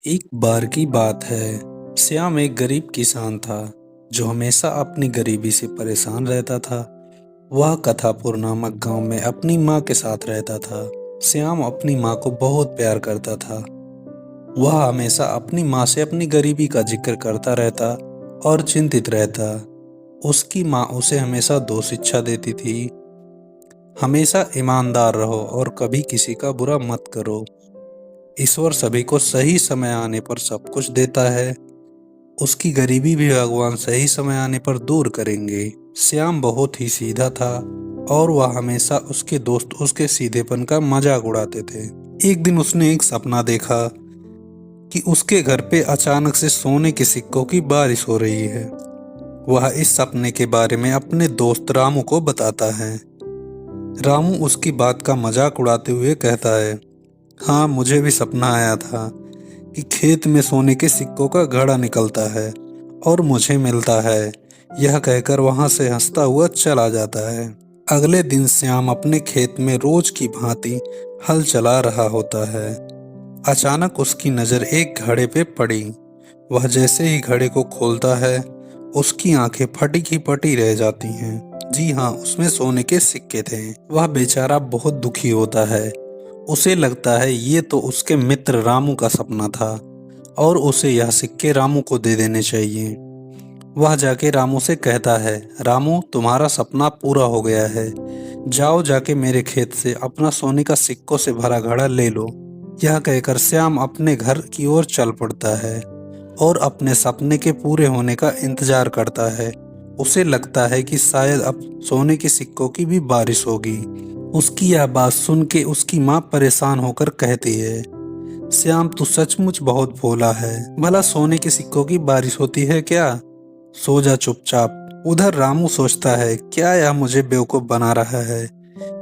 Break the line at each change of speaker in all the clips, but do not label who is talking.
एक बार की बात है। श्याम एक गरीब किसान था जो हमेशा अपनी गरीबी से परेशान रहता था। वह कथापुर नामक गांव में अपनी माँ के साथ रहता था। श्याम अपनी माँ को बहुत प्यार करता था। वह हमेशा अपनी माँ से अपनी गरीबी का जिक्र करता रहता और चिंतित रहता। उसकी माँ उसे हमेशा दो शिक्षा देती थी। हमेशा ईमानदार रहो और कभी किसी का बुरा मत करो। ईश्वर सभी को सही समय आने पर सब कुछ देता है। उसकी गरीबी भी भगवान सही समय आने पर दूर करेंगे। श्याम बहुत ही सीधा था और वह हमेशा उसके दोस्त उसके सीधेपन का मजाक उड़ाते थे। एक दिन उसने एक सपना देखा कि उसके घर पे अचानक से सोने के सिक्कों की बारिश हो रही है। वह इस सपने के बारे में अपने दोस्त रामू को बताता है। रामू उसकी बात का मजाक उड़ाते हुए कहता है, हाँ, मुझे भी सपना आया था कि खेत में सोने के सिक्कों का घड़ा निकलता है और मुझे मिलता है। यह कहकर वहां से हंसता हुआ चला जाता है। अगले दिन श्याम अपने खेत में रोज की भांति हल चला रहा होता है। अचानक उसकी नजर एक घड़े पे पड़ी। वह जैसे ही घड़े को खोलता है, उसकी आंखें फटी की फटी रह जाती हैं। जी हाँ, उसमें सोने के सिक्के थे। वह बेचारा बहुत दुखी होता है। उसे लगता है ये तो उसके मित्र रामू का सपना था और उसे यह सिक्के रामू को दे देने चाहिए। वह जाके रामू से कहता है, रामू, तुम्हारा सपना पूरा हो गया है। जाओ जाके मेरे खेत से अपना सोने का सिक्कों से भरा घड़ा ले लो। यह कहकर श्याम अपने घर की ओर चल पड़ता है और अपने सपने के पूरे होने का इंतजार करता है। उसे लगता है कि शायद अब सोने के सिक्कों की भी बारिश होगी। उसकी यह बात सुन के उसकी माँ परेशान होकर कहती है, श्याम, तू सचमुच बहुत भोला है। भला सोने के सिक्कों की बारिश होती है क्या? सो जा चुपचाप। उधर रामू सोचता है, क्या यह मुझे बेवकूफ बना रहा है?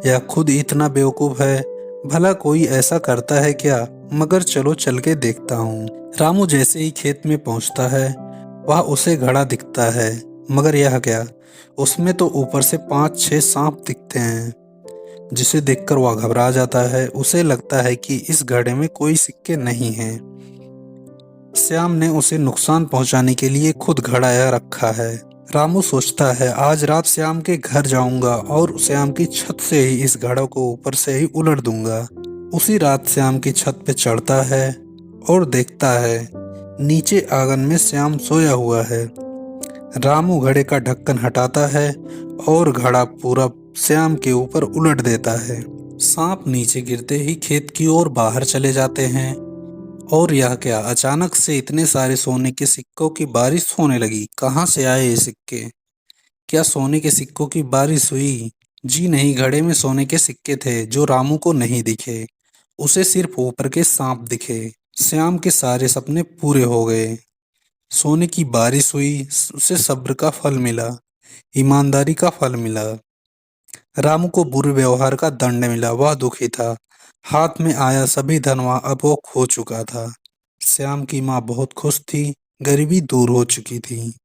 यह खुद इतना बेवकूफ है। भला कोई ऐसा करता है क्या? मगर चलो चल के देखता हूँ। रामू जैसे ही खेत में पहुंचता है, वह उसे घड़ा दिखता है। मगर यह क्या, उसमें तो ऊपर से 5-6 सांप दिखते हैं, जिसे देखकर वह घबरा जाता है। उसे लगता है कि इस घड़े में कोई सिक्के नहीं हैं। श्याम ने उसे नुकसान पहुंचाने के लिए खुद घड़ाया रखा है। रामू सोचता है, आज रात श्याम के घर जाऊंगा और श्याम की छत से ही इस घड़े को ऊपर से ही उलट दूंगा। उसी रात श्याम की छत पे चढ़ता है और देखता है नीचे आंगन में श्याम सोया हुआ है। रामू घड़े का ढक्कन हटाता है और घड़ा पूरा श्याम के ऊपर उलट देता है। सांप नीचे गिरते ही खेत की ओर बाहर चले जाते हैं। और यह क्या, अचानक से इतने सारे सोने के सिक्कों की बारिश होने लगी। कहाँ से आए ये सिक्के? क्या सोने के सिक्कों की बारिश हुई? जी नहीं, घड़े में सोने के सिक्के थे जो रामू को नहीं दिखे। उसे सिर्फ ऊपर के सांप दिखे। श्याम के सारे सपने पूरे हो गए। सोने की बारिश हुई, उसे सब्र का फल मिला, ईमानदारी का फल मिला। रामू को बुरे व्यवहार का दंड मिला। वह दुखी था। हाथ में आया सभी धन अब वो खो चुका था। श्याम की माँ बहुत खुश थी। गरीबी दूर हो चुकी थी।